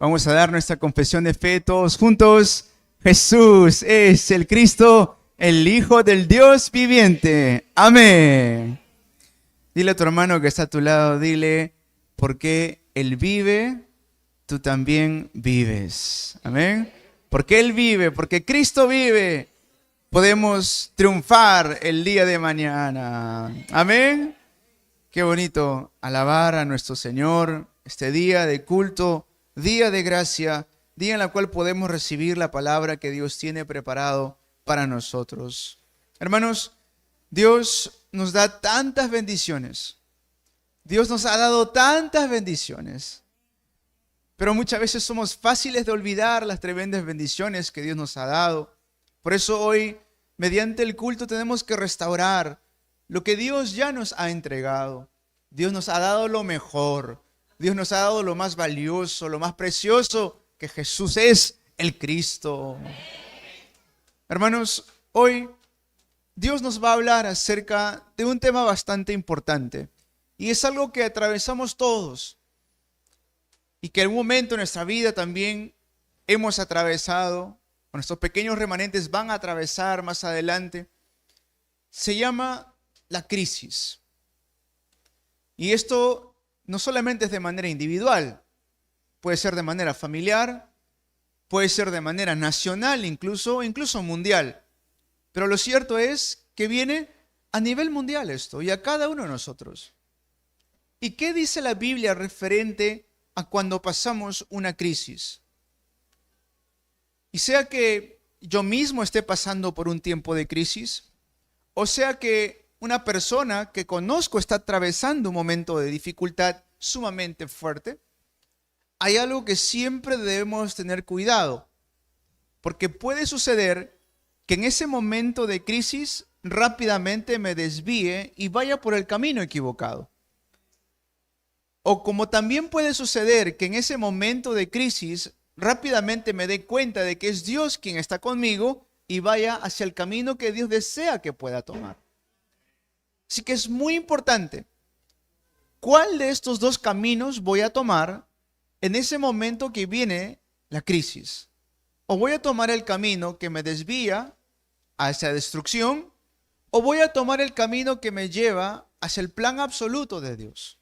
Vamos a dar nuestra confesión de fe todos juntos. Jesús es el Cristo, el Hijo del Dios viviente. Amén. Dile a tu hermano que está a tu lado, dile, porque Él vive, tú también vives. Amén. Porque Él vive, porque Cristo vive, podemos triunfar el día de mañana. Amén. Qué bonito alabar a nuestro Señor este día de culto, día de gracia, día en la cual podemos recibir la palabra que Dios tiene preparado para nosotros. Hermanos, Dios nos da tantas bendiciones. Dios nos ha dado tantas bendiciones. Pero muchas veces somos fáciles de olvidar las tremendas bendiciones que Dios nos ha dado. Por eso hoy, mediante el culto, tenemos que restaurar lo que Dios ya nos ha entregado. Dios nos ha dado lo mejor. Dios nos ha dado lo más valioso, lo más precioso, que Jesús es el Cristo. Hermanos, hoy Dios nos va a hablar acerca de un tema bastante importante. Y es algo que atravesamos todos. Y que en un momento en nuestra vida también hemos atravesado, o nuestros pequeños remanentes van a atravesar más adelante. Se llama la crisis. Y esto no solamente es de manera individual, puede ser de manera familiar, puede ser de manera nacional, incluso mundial. Pero lo cierto es que viene a nivel mundial esto y a cada uno de nosotros. ¿Y qué dice la Biblia referente a cuando pasamos una crisis? Y sea que yo mismo esté pasando por un tiempo de crisis, o sea que una persona que conozco está atravesando un momento de dificultad sumamente fuerte, hay algo que siempre debemos tener cuidado, porque puede suceder que en ese momento de crisis rápidamente me desvíe y vaya por el camino equivocado. O como también puede suceder que en ese momento de crisis rápidamente me dé cuenta de que es Dios quien está conmigo y vaya hacia el camino que Dios desea que pueda tomar. Así que es muy importante, ¿cuál de estos dos caminos voy a tomar en ese momento que viene la crisis? ¿O voy a tomar el camino que me desvía hacia destrucción? ¿O voy a tomar el camino que me lleva hacia el plan absoluto de Dios?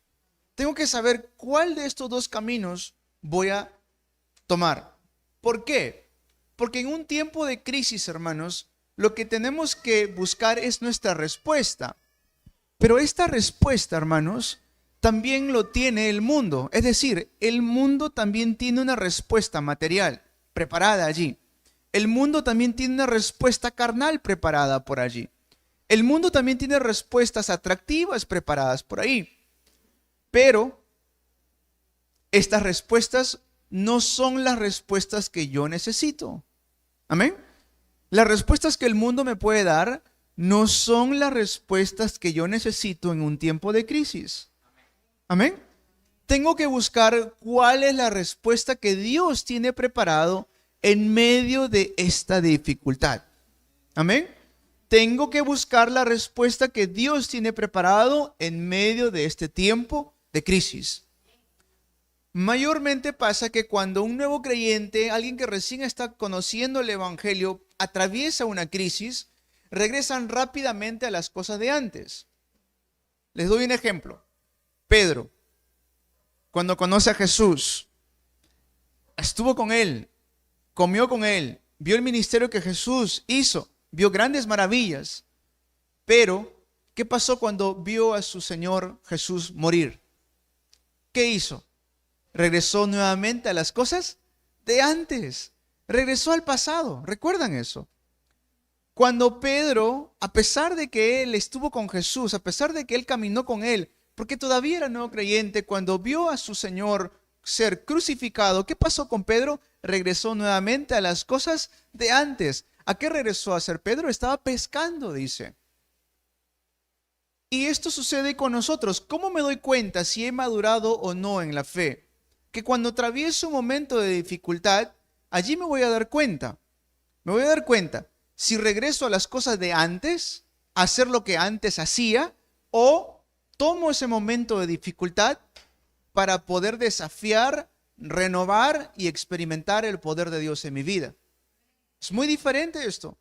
Tengo que saber cuál de estos dos caminos voy a tomar. ¿Por qué? Porque en un tiempo de crisis, hermanos, lo que tenemos que buscar es nuestra respuesta. Pero esta respuesta, hermanos, también lo tiene el mundo. Es decir, el mundo también tiene una respuesta material preparada allí. El mundo también tiene una respuesta carnal preparada por allí. El mundo también tiene respuestas atractivas preparadas por ahí. Pero estas respuestas no son las respuestas que yo necesito. ¿Amén? Las respuestas que el mundo me puede dar no son las respuestas que yo necesito en un tiempo de crisis. Amén. Tengo que buscar cuál es la respuesta que Dios tiene preparado en medio de esta dificultad. Amén. Tengo que buscar la respuesta que Dios tiene preparado en medio de este tiempo de crisis. Mayormente pasa que cuando un nuevo creyente, alguien que recién está conociendo el Evangelio, atraviesa una crisis, regresan rápidamente a las cosas de antes. Les doy un ejemplo. Pedro, cuando conoce a Jesús, estuvo con él, comió con él, vio el ministerio que Jesús hizo, vio grandes maravillas. Pero, ¿qué pasó cuando vio a su Señor Jesús morir? ¿Qué hizo? Regresó nuevamente a las cosas de antes. Regresó al pasado. ¿Recuerdan eso? Cuando Pedro, a pesar de que él estuvo con Jesús, a pesar de que él caminó con él, porque todavía era nuevo creyente, cuando vio a su Señor ser crucificado, ¿qué pasó con Pedro? Regresó nuevamente a las cosas de antes. ¿A qué regresó a hacer Pedro? Estaba pescando, dice. Y esto sucede con nosotros. ¿Cómo me doy cuenta si he madurado o no en la fe? Que cuando atravieso un momento de dificultad, allí me voy a dar cuenta. Me voy a dar cuenta si regreso a las cosas de antes, a hacer lo que antes hacía, o tomo ese momento de dificultad para poder desafiar renovar y experimentar el poder de Dios en mi vida. Es muy diferente esto.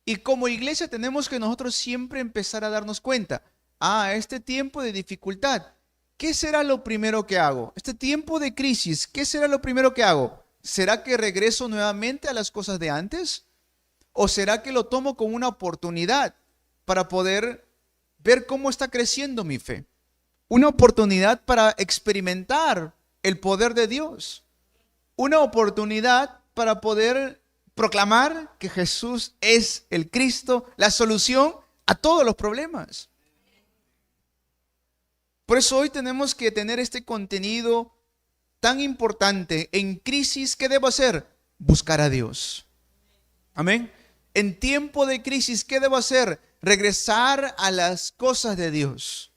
Y como iglesia tenemos que nosotros siempre empezar a darnos cuenta, este tiempo de dificultad, ¿qué será lo primero que hago? Este tiempo de crisis, ¿qué será lo primero que hago? ¿Será que regreso nuevamente a las cosas de antes? ¿O será que lo tomo como una oportunidad para poder ver cómo está creciendo mi fe? Una oportunidad para experimentar el poder de Dios. Una oportunidad para poder proclamar que Jesús es el Cristo, la solución a todos los problemas. Por eso hoy tenemos que tener este contenido tan importante. En crisis, ¿qué debo hacer? Buscar a Dios. Amén. En tiempo de crisis, ¿qué debo hacer? Regresar a las cosas de Dios.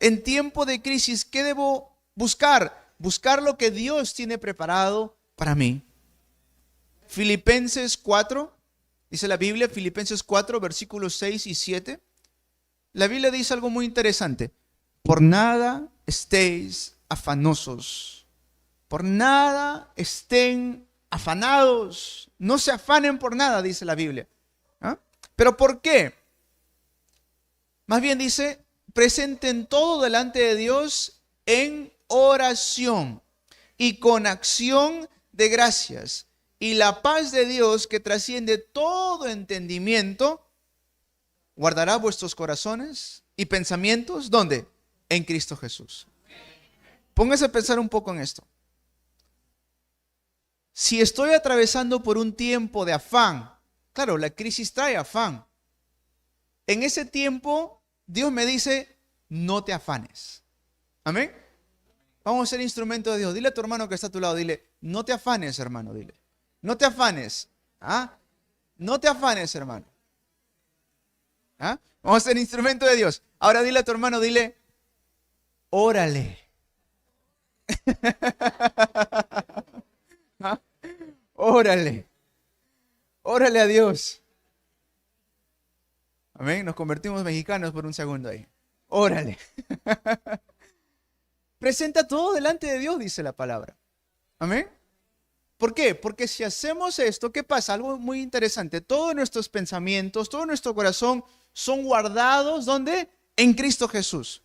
En tiempo de crisis, ¿qué debo buscar? Buscar lo que Dios tiene preparado para mí. Filipenses 4, dice la Biblia, Filipenses 4, versículos 6 y 7. La Biblia dice algo muy interesante. Por nada estéis afanosos. Por nada estén afanados. No se afanen por nada, dice la Biblia. ¿Pero por qué? Más bien dice, presenten todo delante de Dios en oración y con acción de gracias. Y la paz de Dios, que trasciende todo entendimiento, guardará vuestros corazones y pensamientos, ¿dónde? En Cristo Jesús. Póngase a pensar un poco en esto. Si estoy atravesando por un tiempo de afán, claro, la crisis trae afán. En ese tiempo, Dios me dice, no te afanes. Amén. Vamos a ser instrumento de Dios. Dile a tu hermano que está a tu lado, dile, no te afanes, hermano, dile. No te afanes. No te afanes, hermano. Vamos a ser instrumento de Dios. Ahora dile a tu hermano, dile, órale. Órale. Órale a Dios. Amén. Nos convertimos mexicanos por un segundo ahí. Órale. Presenta todo delante de Dios, dice la palabra. Amén. ¿Por qué? Porque si hacemos esto, ¿qué pasa? Algo muy interesante. Todos nuestros pensamientos, todo nuestro corazón son guardados, ¿dónde? En Cristo Jesús.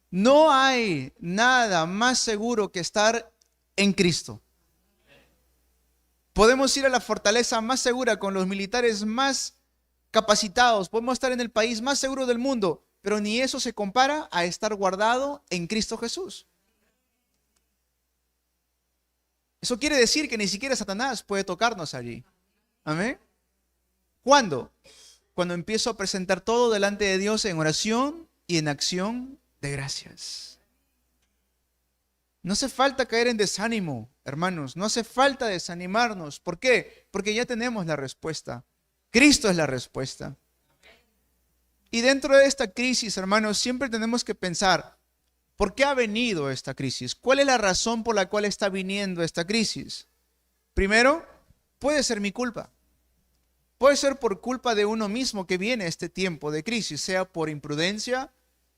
No hay nada más seguro que estar en Cristo. Podemos ir a la fortaleza más segura con los militares más capacitados. Podemos estar en el país más seguro del mundo, pero ni eso se compara a estar guardado en Cristo Jesús. Eso quiere decir que ni siquiera Satanás puede tocarnos allí. ¿Amén? ¿Cuándo? Cuando empiezo a presentar todo delante de Dios en oración y en acción de gracias. No hace falta caer en desánimo, hermanos. No hace falta desanimarnos. ¿Por qué? Porque ya tenemos la respuesta. Cristo es la respuesta. Y dentro de esta crisis, hermanos, siempre tenemos que pensar, ¿por qué ha venido esta crisis? ¿Cuál es la razón por la cual está viniendo esta crisis? Primero, puede ser mi culpa. Puede ser por culpa de uno mismo que viene este tiempo de crisis, sea por imprudencia,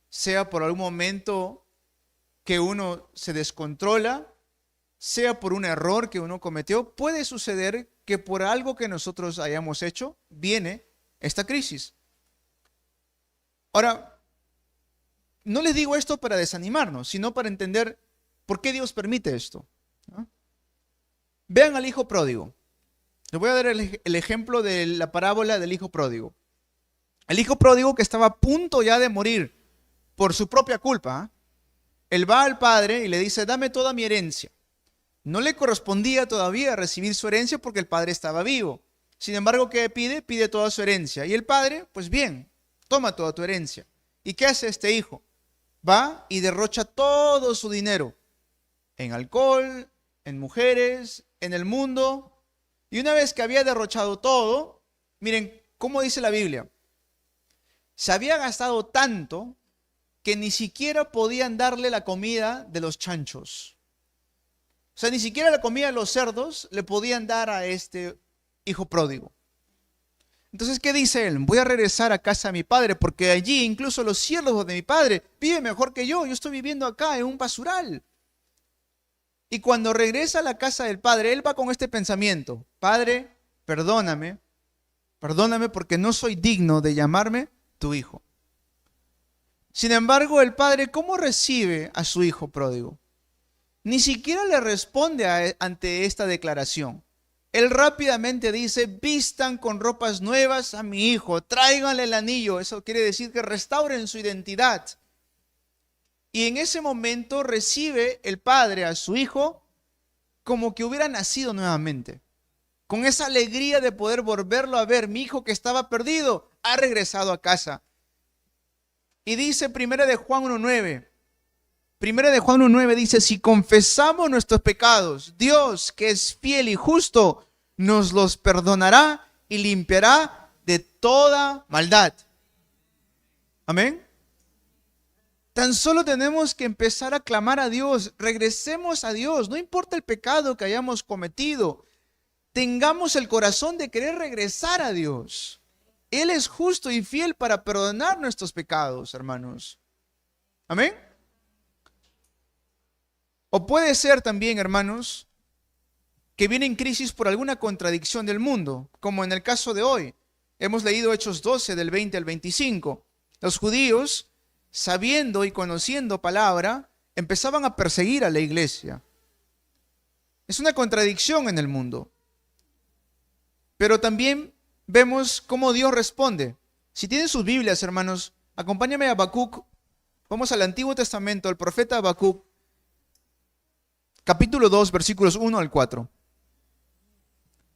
sea por algún momento que uno se descontrola, sea por un error que uno cometió. Puede suceder que por algo que nosotros hayamos hecho, viene esta crisis. Ahora, no les digo esto para desanimarnos, sino para entender por qué Dios permite esto. Vean al hijo pródigo. Les voy a dar el ejemplo de la parábola del hijo pródigo. El hijo pródigo que estaba a punto ya de morir por su propia culpa. Él va al padre y le dice, dame toda mi herencia. No le correspondía todavía recibir su herencia porque el padre estaba vivo. Sin embargo, ¿qué pide? Pide toda su herencia. Y el padre, pues bien, toma toda tu herencia. ¿Y qué hace este hijo? Va y derrocha todo su dinero en alcohol, en mujeres, en el mundo. Y una vez que había derrochado todo, miren cómo dice la Biblia. Se había gastado tanto que ni siquiera podían darle la comida de los chanchos. O sea, ni siquiera la comida de los cerdos le podían dar a este hijo pródigo. Entonces, ¿qué dice él? Voy a regresar a casa de mi padre, porque allí incluso los siervos de mi padre viven mejor que yo. Yo estoy viviendo acá en un basural. Y cuando regresa a la casa del padre, él va con este pensamiento: Padre, perdóname, perdóname porque no soy digno de llamarme tu hijo. Sin embargo, el padre, ¿cómo recibe a su hijo pródigo? Ni siquiera le responde ante esta declaración. Él rápidamente dice: vistan con ropas nuevas a mi hijo, tráiganle el anillo. Eso quiere decir que restauren su identidad. Y en ese momento recibe el padre a su hijo como que hubiera nacido nuevamente, con esa alegría de poder volverlo a ver. Mi hijo que estaba perdido ha regresado a casa. Y dice 1 de Juan 1:9. 1 de Juan 1:9 dice: si confesamos nuestros pecados, Dios, que es fiel y justo, nos los perdonará y limpiará de toda maldad. Amén. Tan solo tenemos que empezar a clamar a Dios. Regresemos a Dios. No importa el pecado que hayamos cometido. Tengamos el corazón de querer regresar a Dios. Él es justo y fiel para perdonar nuestros pecados, hermanos. Amén. O puede ser también, hermanos, que viene en crisis por alguna contradicción del mundo, como en el caso de hoy. Hemos leído Hechos 12, del 20 al 25. Los judíos, sabiendo y conociendo palabra, empezaban a perseguir a la iglesia. Es una contradicción en el mundo. Pero también vemos cómo Dios responde. Si tienen sus Biblias, hermanos, acompáñame a Habacuc. Vamos al Antiguo Testamento, al profeta Habacuc, capítulo 2, versículos 1 al 4.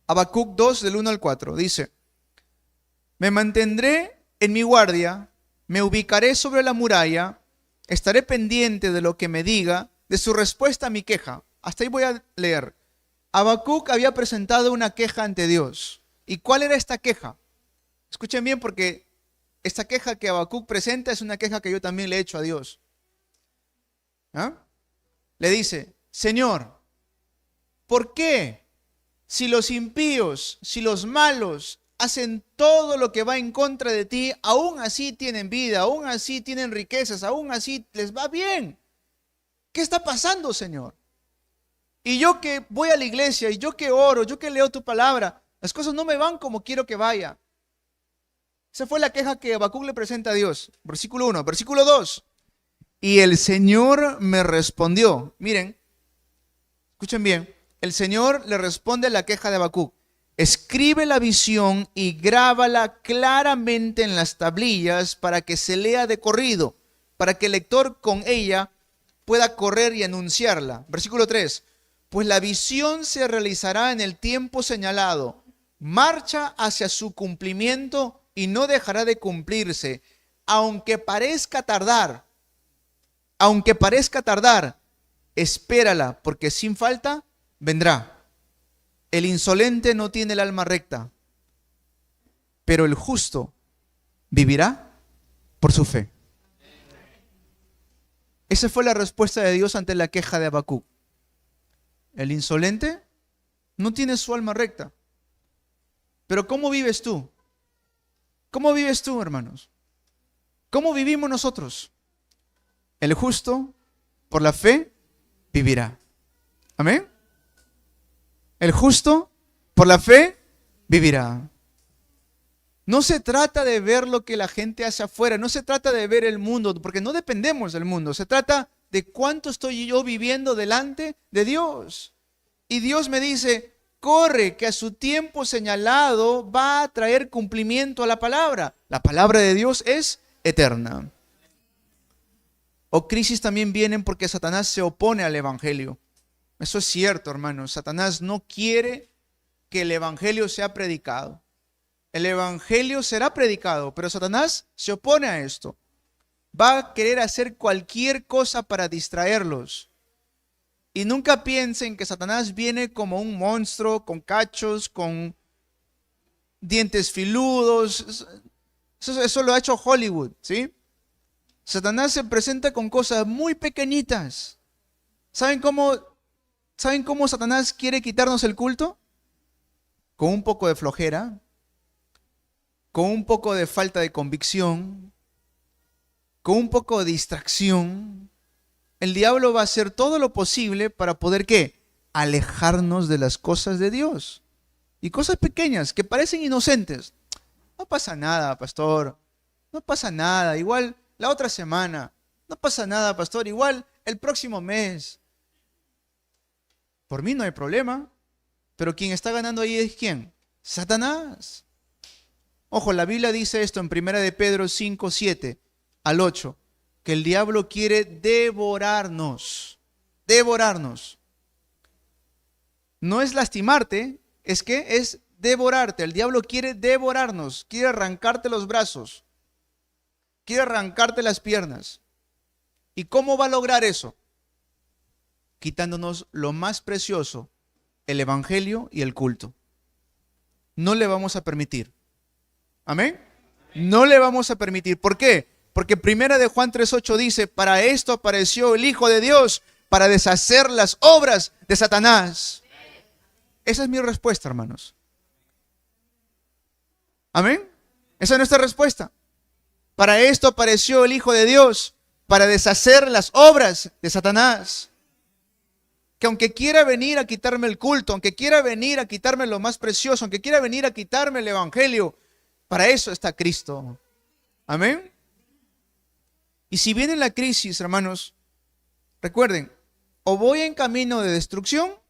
Habacuc 2, del 1 al 4, dice: me mantendré en mi guardia, me ubicaré sobre la muralla, estaré pendiente de lo que me diga, de su respuesta a mi queja. Hasta ahí voy a leer. Habacuc había presentado una queja ante Dios. ¿Y cuál era esta queja? Escuchen bien, porque esta queja que Habacuc presenta es una queja que yo también le he hecho a Dios. ¿Ah? Le dice: Señor, ¿por qué si los impíos, si los malos hacen todo lo que va en contra de ti, aún así tienen vida, aún así tienen riquezas, aún así les va bien? ¿Qué está pasando, Señor? Y yo que voy a la iglesia, y yo que oro, yo que leo tu palabra, las cosas no me van como quiero que vaya. Esa fue la queja que Habacuc le presenta a Dios. Versículo 1. Versículo 2. Y el Señor me respondió. Miren, escuchen bien. El Señor le responde a la queja de Habacuc: escribe la visión y grábala claramente en las tablillas para que se lea de corrido, para que el lector con ella pueda correr y anunciarla. Versículo 3. Pues la visión se realizará en el tiempo señalado, marcha hacia su cumplimiento y no dejará de cumplirse, aunque parezca tardar, espérala, porque sin falta vendrá. El insolente no tiene el alma recta, pero el justo vivirá por su fe. Esa fue la respuesta de Dios ante la queja de Habacuc. El insolente no tiene su alma recta. Pero ¿cómo vives tú? ¿Cómo vives tú, hermanos? ¿Cómo vivimos nosotros? El justo por la fe vivirá. Amén. El justo por la fe vivirá. No se trata de ver lo que la gente hace afuera, no se trata de ver el mundo, porque no dependemos del mundo. Se trata de cuánto estoy yo viviendo delante de Dios. Y Dios me dice: corre, que a su tiempo señalado va a traer cumplimiento a la palabra. La palabra de Dios es eterna. O crisis también vienen porque Satanás se opone al evangelio. Eso es cierto, hermanos. Satanás no quiere que el evangelio sea predicado. El evangelio será predicado, pero Satanás se opone a esto. Va a querer hacer cualquier cosa para distraerlos. Y nunca piensen que Satanás viene como un monstruo, con cachos, con dientes filudos. Eso lo ha hecho Hollywood, ¿sí? Satanás se presenta con cosas muy pequeñitas. ¿Saben cómo Satanás quiere quitarnos el culto? Con un poco de flojera, con un poco de falta de convicción, con un poco de distracción. el diablo va a hacer todo lo posible para poder, ¿qué? Alejarnos de las cosas de Dios. Y cosas pequeñas que parecen inocentes. No pasa nada, pastor. No pasa nada. Igual la otra semana. No pasa nada, pastor. Igual el próximo mes. Por mí no hay problema. Pero quien está ganando ahí es ¿quién? Satanás. Ojo, la Biblia dice esto en 1 de Pedro 5, 7 al 8. Que el diablo quiere devorarnos. Devorarnos. No es lastimarte, es devorarte. El diablo quiere devorarnos, quiere arrancarte los brazos, quiere arrancarte las piernas. ¿Y cómo va a lograr eso? Quitándonos lo más precioso, el evangelio y el culto. No le vamos a permitir. ¿Amén? No le vamos a permitir. ¿Por qué? Porque 1 de Juan 3:8 dice, para esto apareció el Hijo de Dios, para deshacer las obras de Satanás. Esa es mi respuesta, hermanos. ¿Amén? Esa es nuestra respuesta. Para esto apareció el Hijo de Dios, para deshacer las obras de Satanás. Que aunque quiera venir a quitarme el culto, aunque quiera venir a quitarme lo más precioso, aunque quiera venir a quitarme el evangelio, para eso está Cristo. Amén. Y si viene la crisis, hermanos, recuerden, o voy en camino de destrucción,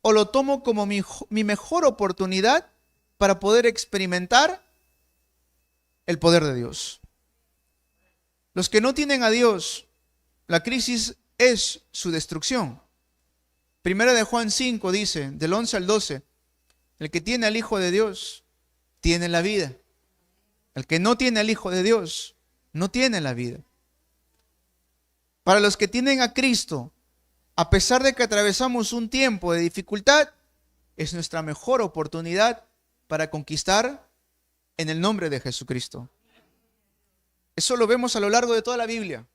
o lo tomo como mi mejor oportunidad para poder experimentar el poder de Dios. Los que no tienen a Dios, la crisis es su destrucción. 1 de Juan 5 dice, del 11 al 12, el que tiene al Hijo de Dios, tiene la vida. El que no tiene al Hijo de Dios, no tiene la vida. Para los que tienen a Cristo, a pesar de que atravesamos un tiempo de dificultad, es nuestra mejor oportunidad para conquistar en el nombre de Jesucristo. Eso lo vemos a lo largo de toda la Biblia.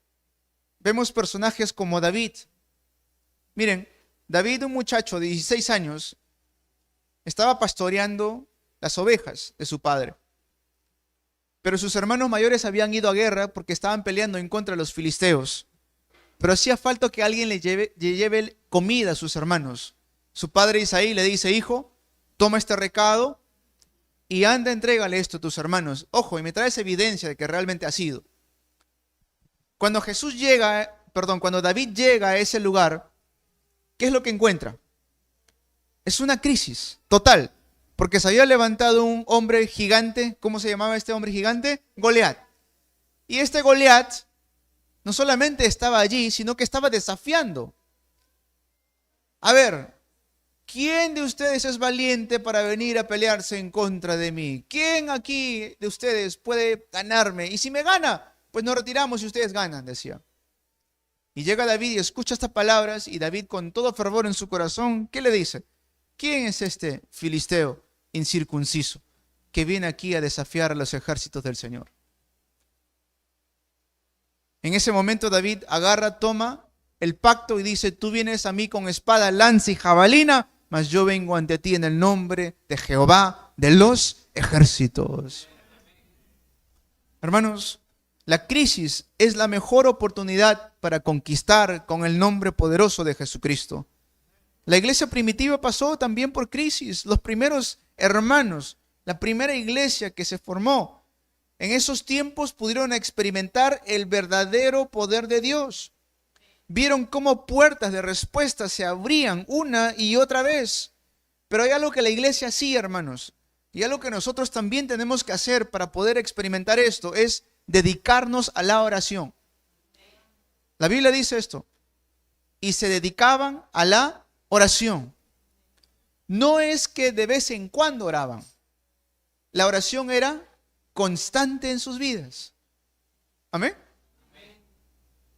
Vemos personajes como David. Miren, David, un muchacho de 16 años, estaba pastoreando las ovejas de su padre. Pero sus hermanos mayores habían ido a guerra porque estaban peleando en contra de los filisteos. Pero hacía falta que alguien le lleve comida a sus hermanos. Su padre Isaí le dice, hijo, toma este recado y anda, entrégale esto a tus hermanos. Ojo, y me traes evidencia de que realmente ha sido. Cuando David llega a ese lugar, ¿qué es lo que encuentra? Es una crisis total, porque se había levantado un hombre gigante. ¿Cómo se llamaba este hombre gigante? Goliat. Y este Goliat no solamente estaba allí, sino que estaba desafiando. A ver, ¿quién de ustedes es valiente para venir a pelearse en contra de mí? ¿Quién aquí de ustedes puede ganarme? Y si me gana, pues nos retiramos y ustedes ganan, decía. Y llega David y escucha estas palabras, y David, con todo fervor en su corazón, ¿qué le dice? ¿Quién es este filisteo incircunciso que viene aquí a desafiar a los ejércitos del Señor? En ese momento David agarra, toma el pacto y dice, tú vienes a mí con espada, lanza y jabalina, mas yo vengo ante ti en el nombre de Jehová de los ejércitos. Hermanos, la crisis es la mejor oportunidad para conquistar con el nombre poderoso de Jesucristo. La iglesia primitiva pasó también por crisis. Los primeros hermanos, la primera iglesia que se formó, en esos tiempos pudieron experimentar el verdadero poder de Dios. Vieron cómo puertas de respuesta se abrían una y otra vez. Pero hay algo que la iglesia hacía, hermanos, y algo que nosotros también tenemos que hacer para poder experimentar esto, es dedicarnos a la oración. La Biblia dice esto, y se dedicaban a la oración. No es que de vez en cuando oraban. La oración era constante en sus vidas. Amén.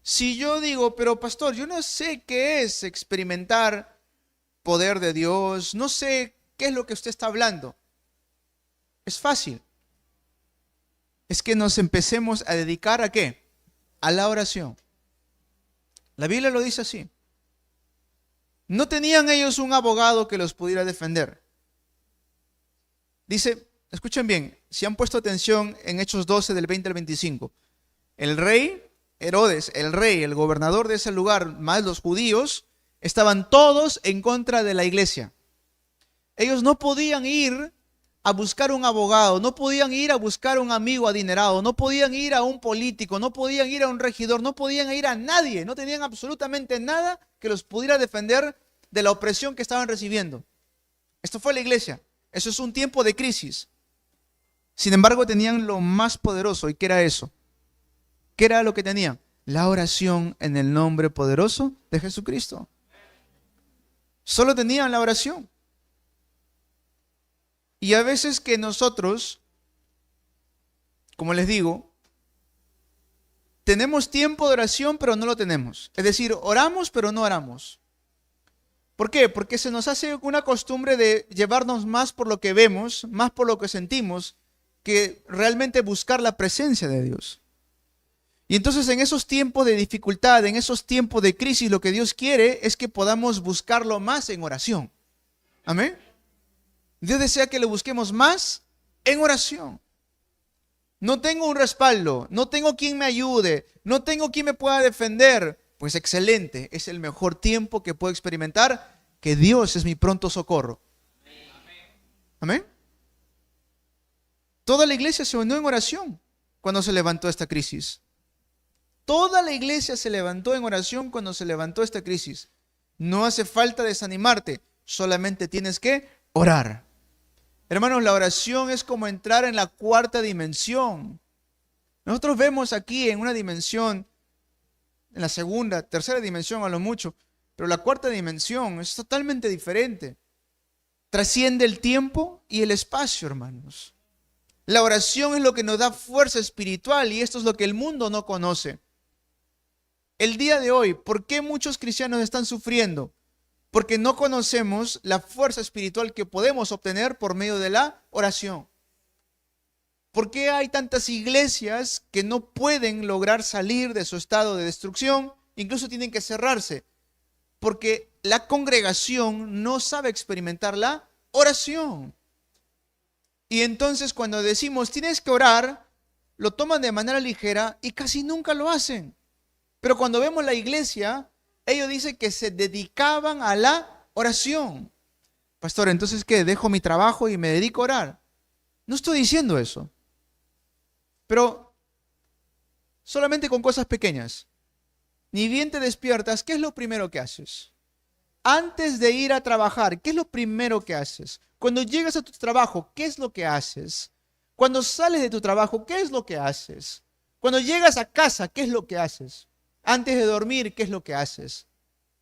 Si yo digo, pero pastor, yo no sé qué es experimentar poder de Dios, no sé qué es lo que usted está hablando. Es fácil. Es que nos empecemos a dedicar ¿a qué? A la oración. La Biblia lo dice así. No tenían ellos un abogado que los pudiera defender. Dice, escuchen bien, si han puesto atención en Hechos 12 del 20 al 25. El rey Herodes, el rey, el gobernador de ese lugar, más los judíos, estaban todos en contra de la iglesia. Ellos no podían ir a buscar un abogado, no podían ir a buscar un amigo adinerado, no podían ir a un político, no podían ir a un regidor, no podían ir a nadie, no tenían absolutamente nada que los pudiera defender de la opresión que estaban recibiendo. Esto fue la iglesia. Eso es un tiempo de crisis. Sin embargo, tenían lo más poderoso. ¿Y qué era eso? ¿Qué era lo que tenían? La oración en el nombre poderoso de Jesucristo. Solo tenían la oración. Y a veces que nosotros, como les digo, tenemos tiempo de oración, pero no lo tenemos. Es decir, oramos, pero no oramos. ¿Por qué? Porque se nos hace una costumbre de llevarnos más por lo que vemos, más por lo que sentimos, que realmente buscar la presencia de Dios. Y entonces en esos tiempos de dificultad, en esos tiempos de crisis, lo que Dios quiere es que podamos buscarlo más en oración. Amén. Dios desea que lo busquemos más en oración. No tengo un respaldo, no tengo quien me ayude, no tengo quien me pueda defender. Pues excelente, es el mejor tiempo que puedo experimentar, que Dios es mi pronto socorro. Amén. Toda la iglesia se unió en oración cuando se levantó esta crisis. Toda la iglesia se levantó en oración cuando se levantó esta crisis. No hace falta desanimarte, solamente tienes que orar. Hermanos, la oración es como entrar en la cuarta dimensión. Nosotros vemos aquí en una dimensión, en la segunda, tercera dimensión a lo mucho, pero la cuarta dimensión es totalmente diferente. Trasciende el tiempo y el espacio, hermanos. La oración es lo que nos da fuerza espiritual y esto es lo que el mundo no conoce. El día de hoy, ¿por qué muchos cristianos están sufriendo? Porque no conocemos la fuerza espiritual que podemos obtener por medio de la oración. ¿Por qué hay tantas iglesias que no pueden lograr salir de su estado de destrucción? Incluso tienen que cerrarse. Porque la congregación no sabe experimentar la oración. Y entonces cuando decimos tienes que orar, lo toman de manera ligera y casi nunca lo hacen. Pero cuando vemos la iglesia, ellos dicen que se dedicaban a la oración. Pastor, entonces ¿qué? ¿Dejo mi trabajo y me dedico a orar? No estoy diciendo eso. Pero solamente con cosas pequeñas. Ni bien te despiertas, ¿qué es lo primero que haces? Antes de ir a trabajar, ¿qué es lo primero que haces? Cuando llegas a tu trabajo, ¿qué es lo que haces? Cuando sales de tu trabajo, ¿qué es lo que haces? Cuando llegas a casa, ¿qué es lo que haces? Antes de dormir, ¿qué es lo que haces?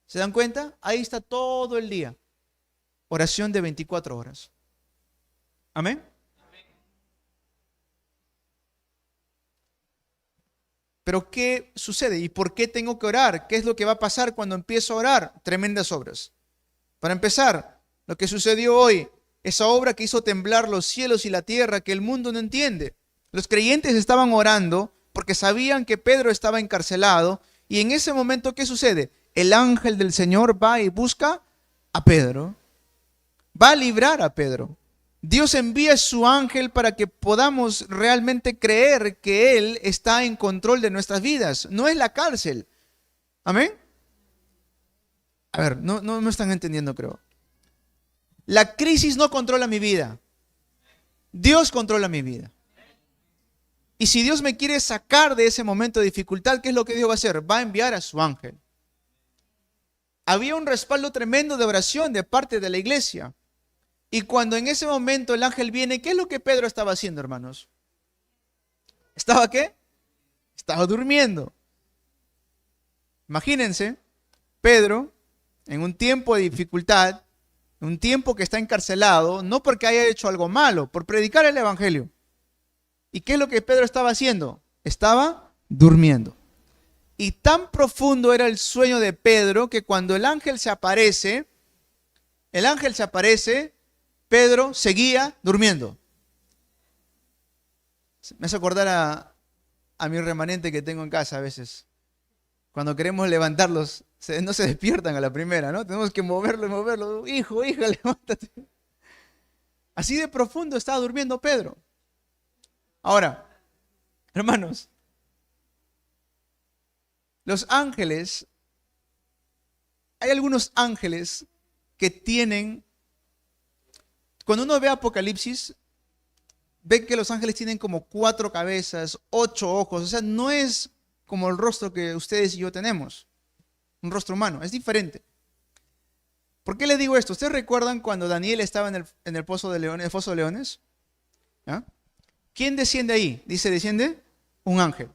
¿Se dan cuenta? Ahí está todo el día. Oración de 24 horas. Amén. Pero ¿qué sucede? ¿Y por qué tengo que orar? ¿Qué es lo que va a pasar cuando empiezo a orar? Tremendas obras. Para empezar, lo que sucedió hoy, esa obra que hizo temblar los cielos y la tierra, que el mundo no entiende. Los creyentes estaban orando porque sabían que Pedro estaba encarcelado y en ese momento, ¿qué sucede? El ángel del Señor va y busca a Pedro. Va a librar a Pedro. Dios envía su ángel para que podamos realmente creer que Él está en control de nuestras vidas. No es la cárcel. ¿Amén? A ver, no me están entendiendo, creo. La crisis no controla mi vida. Dios controla mi vida. Y si Dios me quiere sacar de ese momento de dificultad, ¿qué es lo que Dios va a hacer? Va a enviar a su ángel. Había un respaldo tremendo de oración de parte de la iglesia. Y cuando en ese momento el ángel viene, ¿qué es lo que Pedro estaba haciendo, hermanos? ¿Estaba qué? Estaba durmiendo. Imagínense, Pedro, en un tiempo de dificultad, en un tiempo que está encarcelado, no porque haya hecho algo malo, por predicar el evangelio. ¿Y qué es lo que Pedro estaba haciendo? Estaba durmiendo. Y tan profundo era el sueño de Pedro que cuando el ángel se aparece, Pedro seguía durmiendo. Me hace acordar a mi remanente que tengo en casa a veces. Cuando queremos levantarlos, no se despiertan a la primera, ¿no? Tenemos que moverlo. Hijo, hija, levántate. Así de profundo estaba durmiendo Pedro. Ahora, hermanos, Los ángeles, hay algunos ángeles que tienen, cuando uno ve Apocalipsis, ve que los ángeles tienen como 4 cabezas, 8 ojos, o sea, no es como el rostro que ustedes y yo tenemos, un rostro humano, es diferente. ¿Por qué les digo esto? ¿Ustedes recuerdan cuando Daniel estaba en el pozo de leones, el foso de leones? ¿Ya? ¿Quién desciende ahí? Dice, desciende un ángel.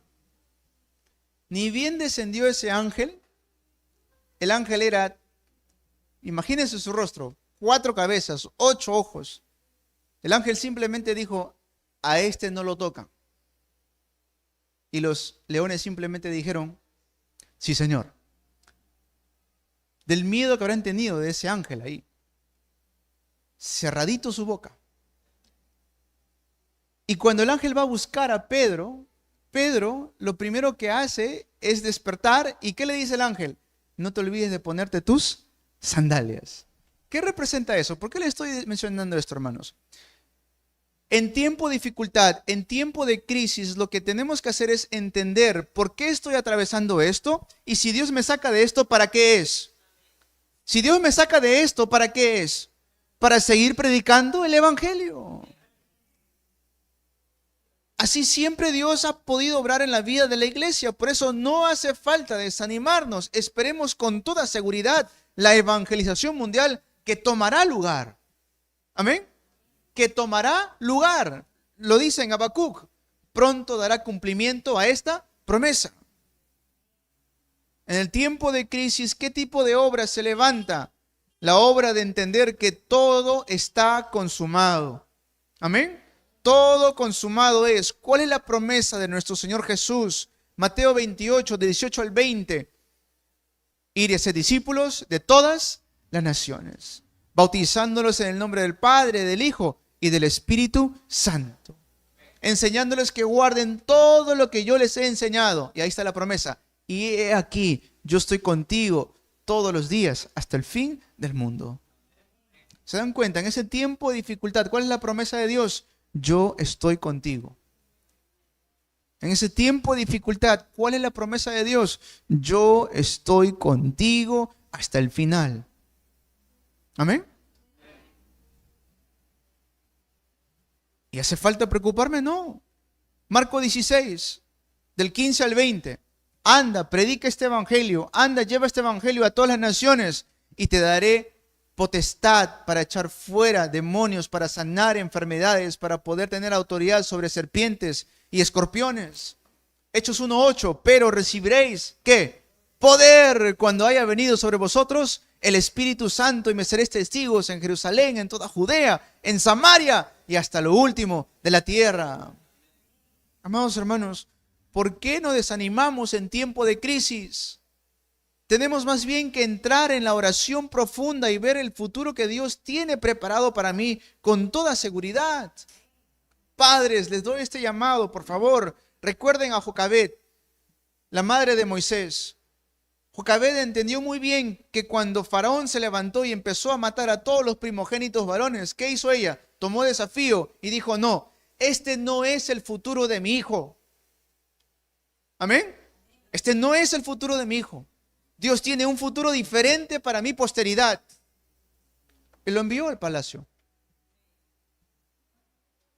Ni bien descendió ese ángel, el ángel era, imagínense su rostro, 4 cabezas, 8 ojos. El ángel simplemente dijo, a este no lo tocan. Y los leones simplemente dijeron, sí, señor. Del miedo que habrán tenido de ese ángel ahí. Cerradito su boca. Y cuando el ángel va a buscar a Pedro, Pedro lo primero que hace es despertar. ¿Y qué le dice el ángel? No te olvides de ponerte tus sandalias. ¿Qué representa eso? ¿Por qué le estoy mencionando esto, hermanos? En tiempo de dificultad, en tiempo de crisis, lo que tenemos que hacer es entender por qué estoy atravesando esto y si Dios me saca de esto, ¿para qué es? Si Dios me saca de esto, ¿para qué es? Para seguir predicando el evangelio. Así siempre Dios ha podido obrar en la vida de la iglesia. Por eso no hace falta desanimarnos. Esperemos con toda seguridad la evangelización mundial que tomará lugar. Amén. Que tomará lugar. Lo dice en Habacuc. Pronto dará cumplimiento a esta promesa. En el tiempo de crisis, ¿qué tipo de obra se levanta? La obra de entender que todo está consumado. Amén. Todo consumado es. ¿Cuál es la promesa de nuestro Señor Jesús? Mateo 28, de 18 al 20. Ir y ser discípulos de todas las naciones, bautizándolos en el nombre del Padre, del Hijo y del Espíritu Santo, enseñándoles que guarden todo lo que yo les he enseñado. Y ahí está la promesa. Y he aquí, yo estoy contigo todos los días hasta el fin del mundo. ¿Se dan cuenta? En ese tiempo de dificultad, ¿cuál es la promesa de Dios? Yo estoy contigo. En ese tiempo de dificultad, ¿cuál es la promesa de Dios? Yo estoy contigo hasta el final. ¿Amén? ¿Y hace falta preocuparme? No. Marco 16, del 15 al 20. Anda, predica este evangelio. Anda, lleva este evangelio a todas las naciones y te daré potestad para echar fuera demonios, para sanar enfermedades, para poder tener autoridad sobre serpientes y escorpiones. Hechos 1:8, pero recibiréis, ¿qué? Poder cuando haya venido sobre vosotros el Espíritu Santo y me seréis testigos en Jerusalén, en toda Judea, en Samaria y hasta lo último de la tierra. Amados hermanos, ¿por qué nos desanimamos en tiempo de crisis? Tenemos más bien que entrar en la oración profunda y ver el futuro que Dios tiene preparado para mí con toda seguridad. Padres, les doy este llamado, por favor. Recuerden a Jocabed, la madre de Moisés. Jocabed entendió muy bien que cuando Faraón se levantó y empezó a matar a todos los primogénitos varones, ¿qué hizo ella? Tomó desafío y dijo, no, este no es el futuro de mi hijo. Amén. Este no es el futuro de mi hijo. Dios tiene un futuro diferente para mi posteridad. Y lo envió al palacio.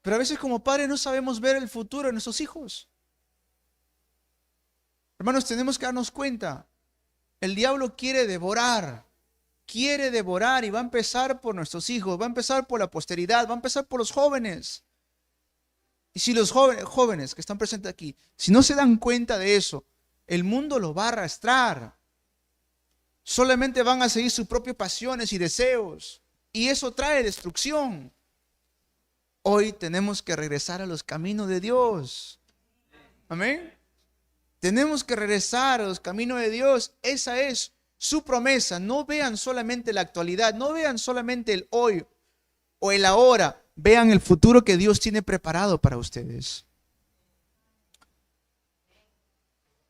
Pero a veces como padres no sabemos ver el futuro de nuestros hijos. Hermanos, tenemos que darnos cuenta. El diablo quiere devorar y va a empezar por nuestros hijos, va a empezar por la posteridad, va a empezar por los jóvenes. Y si los jóvenes que están presentes aquí, si no se dan cuenta de eso, el mundo los va a arrastrar. Solamente van a seguir sus propias pasiones y deseos. Y eso trae destrucción. Hoy tenemos que regresar a los caminos de Dios. Amén. Tenemos que regresar a los caminos de Dios. Esa es su promesa. No vean solamente la actualidad. No vean solamente el hoy o el ahora. Vean el futuro que Dios tiene preparado para ustedes.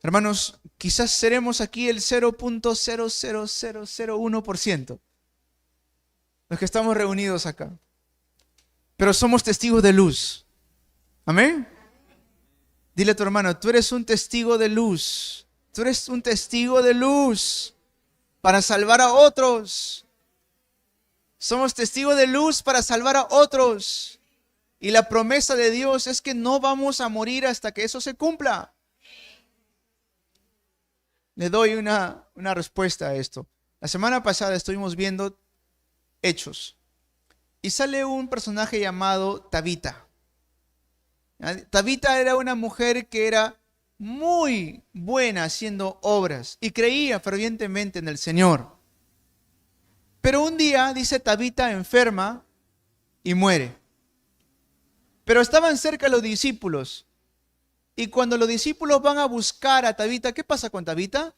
Hermanos, quizás seremos aquí el 0.00001% los que estamos reunidos acá. Pero somos testigos de luz. Amén. Dile a tu hermano, tú eres un testigo de luz. Tú eres un testigo de luz para salvar a otros. Somos testigos de luz para salvar a otros. Y la promesa de Dios es que no vamos a morir hasta que eso se cumpla. Le doy una respuesta a esto. La semana pasada estuvimos viendo Hechos. Y sale un personaje llamado Tabita. Tabita era una mujer que era muy buena haciendo obras y creía fervientemente en el Señor. Pero un día, dice, Tabita enferma y muere. Pero estaban cerca los discípulos. Y cuando los discípulos van a buscar a Tabita, ¿qué pasa con Tabita?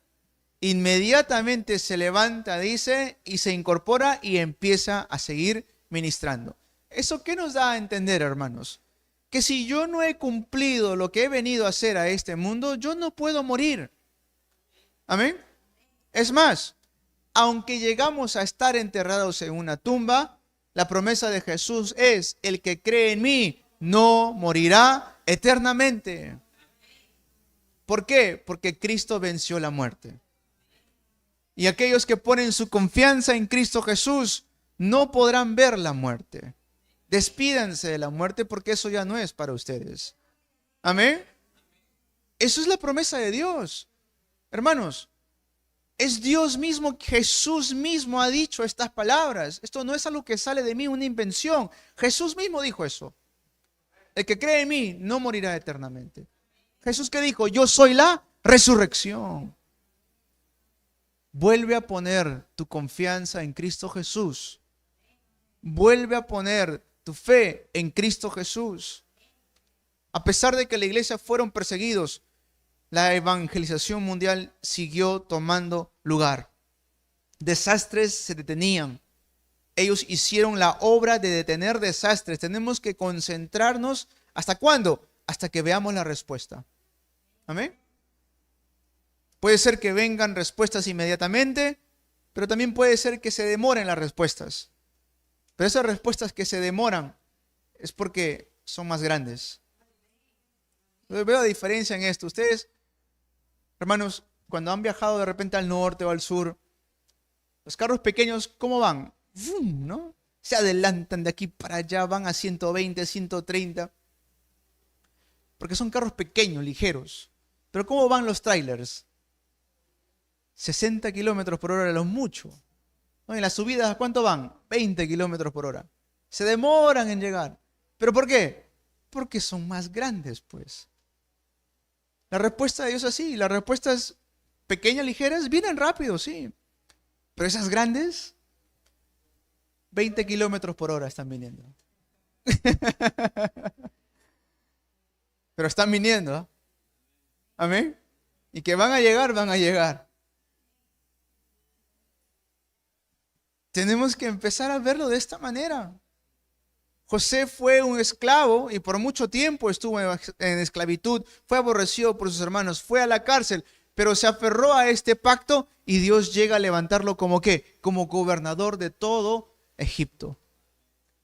Inmediatamente se levanta, dice, y se incorpora y empieza a seguir ministrando. ¿Eso qué nos da a entender, hermanos? Que si yo no he cumplido lo que he venido a hacer a este mundo, yo no puedo morir. Amén. Es más, aunque llegamos a estar enterrados en una tumba, la promesa de Jesús es: el que cree en mí no morirá eternamente. ¿Por qué? Porque Cristo venció la muerte. Y aquellos que ponen su confianza en Cristo Jesús no podrán ver la muerte. Despídanse de la muerte, porque eso ya no es para ustedes. Amén. Eso es la promesa de Dios. Hermanos, es Dios mismo, Jesús mismo ha dicho estas palabras. Esto no es algo que sale de mí, una invención. Jesús mismo dijo eso. El que cree en mí no morirá eternamente. Jesús, ¿qué dijo? Yo soy la resurrección. Vuelve a poner tu confianza en Cristo Jesús. Vuelve a poner tu fe en Cristo Jesús. A pesar de que la iglesia fueron perseguidos, la evangelización mundial siguió tomando lugar. Desastres se detenían. Ellos hicieron la obra de detener desastres. Tenemos que concentrarnos. ¿Hasta cuándo? Hasta que veamos la respuesta. Amén. Puede ser que vengan respuestas inmediatamente, pero también puede ser que se demoren las respuestas. Pero esas respuestas que se demoran es porque son más grandes. Veo la diferencia en esto. Ustedes, hermanos, cuando han viajado de repente al norte o al sur, los carros pequeños, ¿cómo van? ¡Vum! ¿No? Se adelantan de aquí para allá, van a 120, 130. Porque son carros pequeños, ligeros. Pero ¿cómo van los trailers? 60 kilómetros por hora, lo mucho. ¿No? En las subidas, ¿a cuánto van? 20 kilómetros por hora. Se demoran en llegar. ¿Pero por qué? Porque son más grandes, pues. La respuesta de Dios es así. Las respuestas pequeñas, ligeras, vienen rápido, sí. Pero esas grandes, 20 kilómetros por hora están viniendo. Pero están viniendo. ¿Eh? Amén. Y que van a llegar, van a llegar. Tenemos que empezar a verlo de esta manera. José fue un esclavo y por mucho tiempo estuvo en esclavitud. Fue aborrecido por sus hermanos, fue a la cárcel, pero se aferró a este pacto y Dios llega a levantarlo como ¿qué? Como gobernador de todo Egipto.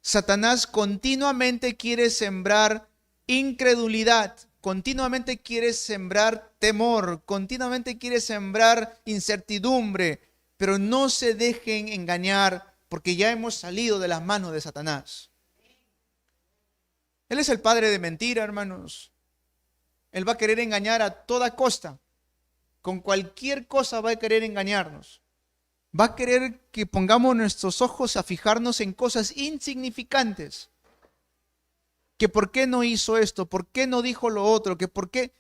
Satanás continuamente quiere sembrar incredulidad, continuamente quiere sembrar temor, continuamente quiere sembrar incertidumbre, pero no se dejen engañar porque ya hemos salido de las manos de Satanás. Él es el padre de mentira, hermanos. Él va a querer engañar a toda costa. Con cualquier cosa va a querer engañarnos. Va a querer que pongamos nuestros ojos a fijarnos en cosas insignificantes. Que por qué no hizo esto, por qué no dijo lo otro, que por qué.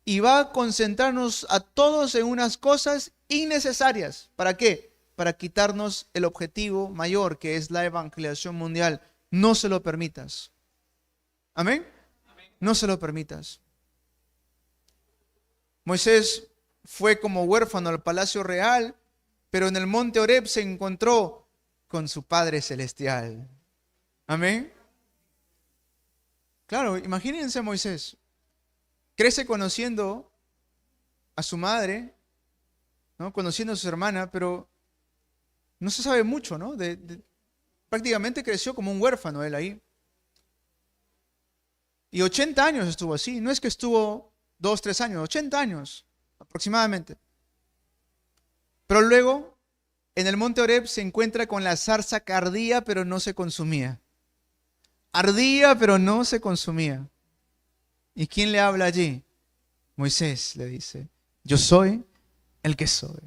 Y va a concentrarnos a todos en unas cosas innecesarias. ¿Para qué? Para quitarnos el objetivo mayor, que es la evangelización mundial. No se lo permitas. ¿Amén? No se lo permitas. Moisés fue como huérfano al palacio real, pero en el monte Horeb se encontró con su Padre Celestial. Amén. Claro, imagínense Moisés. Crece conociendo a su madre, ¿no? Conociendo a su hermana, pero no se sabe mucho, ¿no? Prácticamente creció como un huérfano él ahí. Y 80 años estuvo así. No es que estuvo 2, 3 años, 80 años. aproximadamente. Pero luego, en el monte Horeb se encuentra con la zarza que ardía, pero no se consumía. Ardía, pero no se consumía. ¿Y quién le habla allí? Moisés le dice, yo soy el que soy.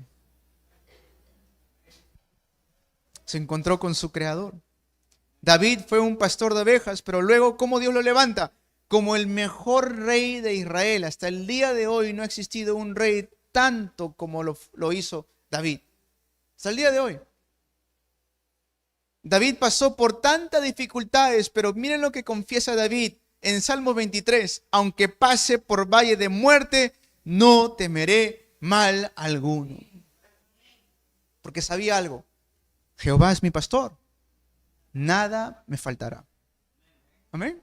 Se encontró con su creador. David fue un pastor de ovejas, pero luego, ¿cómo Dios lo levanta? Como el mejor rey de Israel. Hasta el día de hoy no ha existido un rey tanto como lo hizo David. Hasta el día de hoy. David pasó por tantas dificultades, pero miren lo que confiesa David en Salmo 23. Aunque pase por valle de muerte, no temeré mal alguno. Porque sabía algo. Jehová es mi pastor. Nada me faltará. Amén.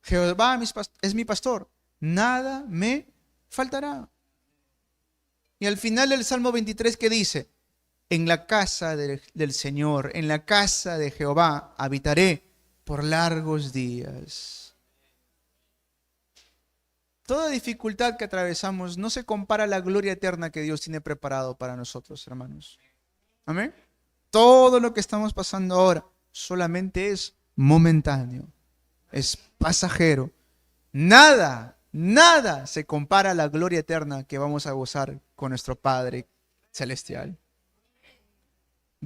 Jehová es mi pastor. Nada me faltará. Y al final del Salmo 23, ¿qué dice? En la casa del Señor, en la casa de Jehová, habitaré por largos días. Toda dificultad que atravesamos no se compara a la gloria eterna que Dios tiene preparado para nosotros, hermanos. Amén. Todo lo que estamos pasando ahora solamente es momentáneo, es pasajero. Nada se compara a la gloria eterna que vamos a gozar con nuestro Padre Celestial.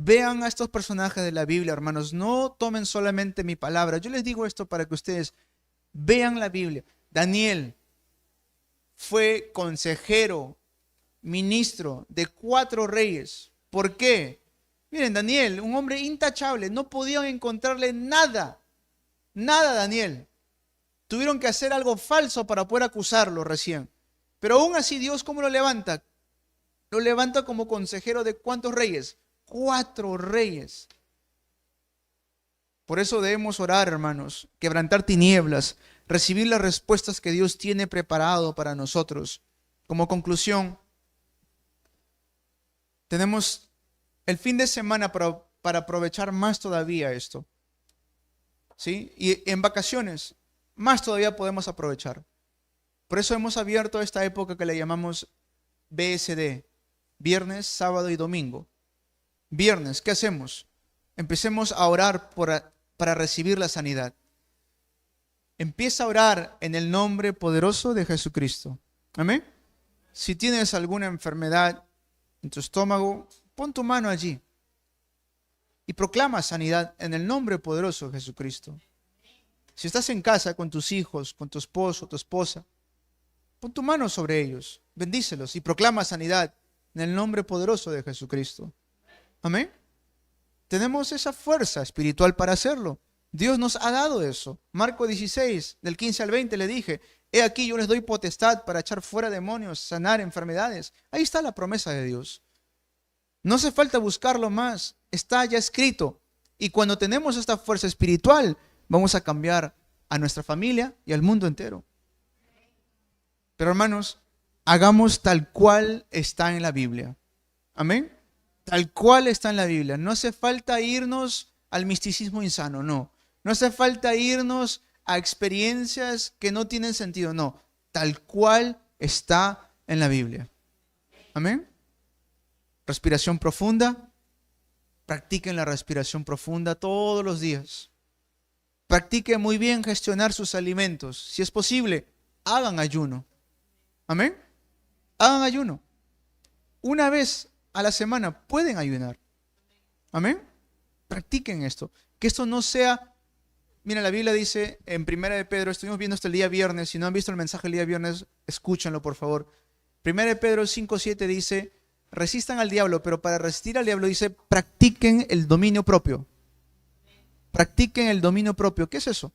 Vean a estos personajes de la Biblia, hermanos. No tomen solamente mi palabra. Yo les digo esto para que ustedes vean la Biblia. Daniel fue consejero, ministro de 4 reyes. ¿Por qué? Miren, Daniel, un hombre intachable, no podían encontrarle nada. Nada, Daniel. Tuvieron que hacer algo falso para poder acusarlo recién. Pero aún así, Dios, ¿cómo lo levanta? Lo levanta como consejero de ¿cuántos reyes? 4 reyes. Por eso debemos orar, hermanos, quebrantar tinieblas, recibir las respuestas que Dios tiene preparado para nosotros. Como conclusión, tenemos el fin de semana para aprovechar más todavía esto. ¿Sí? Y en vacaciones, más todavía podemos aprovechar. Por eso hemos abierto esta época que le llamamos BSD, viernes, sábado y domingo. Viernes, ¿qué hacemos? Empecemos a orar para recibir la sanidad. Empieza a orar en el nombre poderoso de Jesucristo. Amén. Si tienes alguna enfermedad en tu estómago, pon tu mano allí y proclama sanidad en el nombre poderoso de Jesucristo. Si estás en casa con tus hijos, con tu esposo, tu esposa, pon tu mano sobre ellos, bendícelos y proclama sanidad en el nombre poderoso de Jesucristo. Amén. Tenemos esa fuerza espiritual para hacerlo. Dios nos ha dado eso. Marcos 16, del 15 al 20 le dije, he aquí yo les doy potestad para echar fuera demonios, sanar enfermedades. Ahí está la promesa de Dios. No hace falta buscarlo más, está ya escrito. Y cuando tenemos esta fuerza espiritual, vamos a cambiar a nuestra familia y al mundo entero. Pero hermanos, hagamos tal cual está en la Biblia. Amén. Tal cual está en la Biblia. No hace falta irnos al misticismo insano, no. No hace falta irnos a experiencias que no tienen sentido, no. Tal cual está en la Biblia. Amén. Respiración profunda. Practiquen la respiración profunda todos los días. Practiquen muy bien gestionar sus alimentos. Si es posible, hagan ayuno. Amén. Hagan ayuno. Una vez a la semana pueden ayunar. Amén. Practiquen esto. Que esto no sea... Mira, la Biblia dice en 1 de Pedro, estuvimos viendo esto el día viernes. Si no han visto el mensaje el día viernes, escúchenlo por favor. 1 de Pedro 5:7 dice... Resistan al diablo, pero para resistir al diablo dice, practiquen el dominio propio. Practiquen el dominio propio. ¿Qué es eso?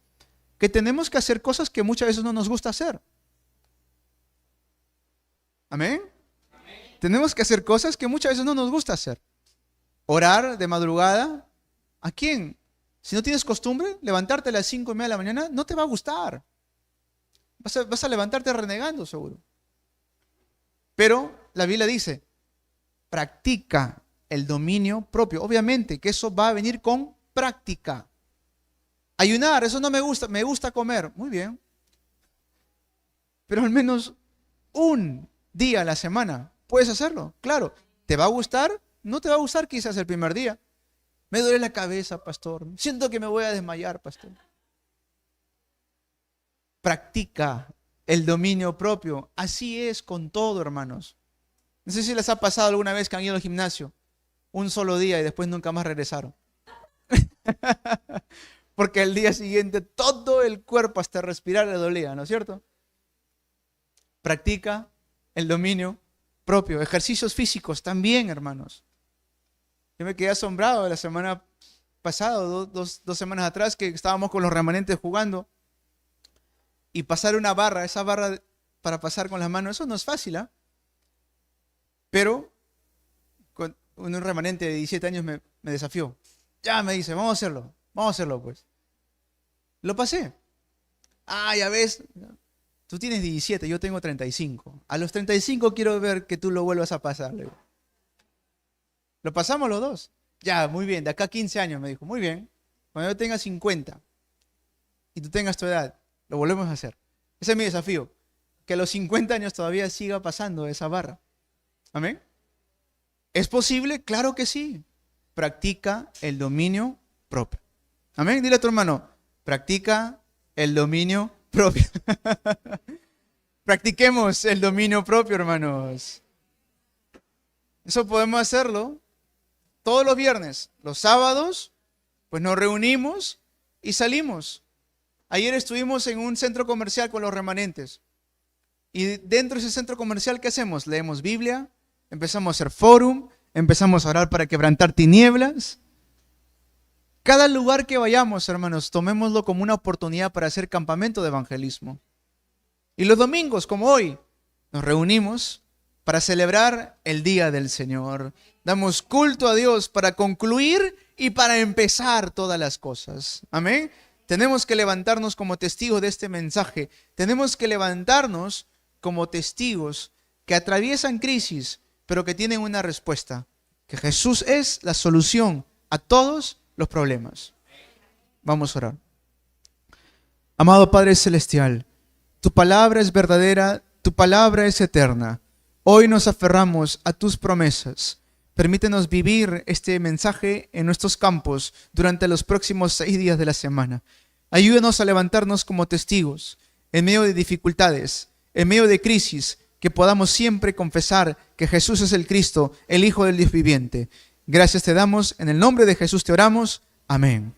Que tenemos que hacer cosas que muchas veces no nos gusta hacer. ¿Amén? Amén. Tenemos que hacer cosas que muchas veces no nos gusta hacer. Orar de madrugada. ¿A quién? Si no tienes costumbre, levantarte a las 5:30 de la mañana, no te va a gustar. Vas a levantarte renegando seguro. Pero la Biblia dice, practica el dominio propio. Obviamente que eso va a venir con práctica. Ayunar, eso no me gusta, me gusta comer. Muy bien. Pero al menos un día a la semana. Puedes hacerlo, claro. ¿Te va a gustar? No te va a gustar quizás el primer día. Me duele la cabeza, pastor. Siento que me voy a desmayar, pastor. Practica el dominio propio. Así es con todo, hermanos. No sé si les ha pasado alguna vez que han ido al gimnasio un solo día y después nunca más regresaron. Porque al día siguiente todo el cuerpo hasta respirar le dolía, ¿no es cierto? Practica el dominio propio. Ejercicios físicos también, hermanos. Yo me quedé asombrado la semana pasada, dos semanas atrás, que estábamos con los remanentes jugando. Y pasar una barra, esa barra para pasar con las manos, eso no es fácil, ¿ah? Pero con un remanente de 17 años me desafió. Ya me dice, vamos a hacerlo pues. Lo pasé. Ah, ya ves, tú tienes 17, yo tengo 35. A los 35 quiero ver que tú lo vuelvas a pasar. Le digo. Lo pasamos los dos. Ya, muy bien, de acá a 15 años me dijo, muy bien. Cuando yo tenga 50 y tú tengas tu edad, lo volvemos a hacer. Ese es mi desafío. Que a los 50 años todavía siga pasando esa barra. ¿Amén? ¿Es posible? Claro que sí. Practica el dominio propio. Amén. Dile a tu hermano, practica el dominio propio. Practiquemos el dominio propio, hermanos. Eso podemos hacerlo todos los viernes. Los sábados, pues nos reunimos y salimos. Ayer estuvimos en un centro comercial con los remanentes. Y dentro de ese centro comercial, ¿qué hacemos? Leemos Biblia, empezamos a hacer fórum, empezamos a orar para quebrantar tinieblas. Cada lugar que vayamos, hermanos, tomémoslo como una oportunidad para hacer campamento de evangelismo. Y los domingos, como hoy, nos reunimos para celebrar el Día del Señor. Damos culto a Dios para concluir y para empezar todas las cosas. Amén. Tenemos que levantarnos como testigos de este mensaje. Tenemos que levantarnos como testigos que atraviesan crisis, pero que tienen una respuesta. Que Jesús es la solución a todos los problemas. Vamos a orar. Amado Padre Celestial, tu palabra es verdadera, tu palabra es eterna. Hoy nos aferramos a tus promesas. Permítenos vivir este mensaje en nuestros campos durante los próximos 6 días de la semana. Ayúdanos a levantarnos como testigos en medio de dificultades, en medio de crisis, que podamos siempre confesar que Jesús es el Cristo, el Hijo del Dios viviente. Gracias te damos, en el nombre de Jesús te oramos. Amén.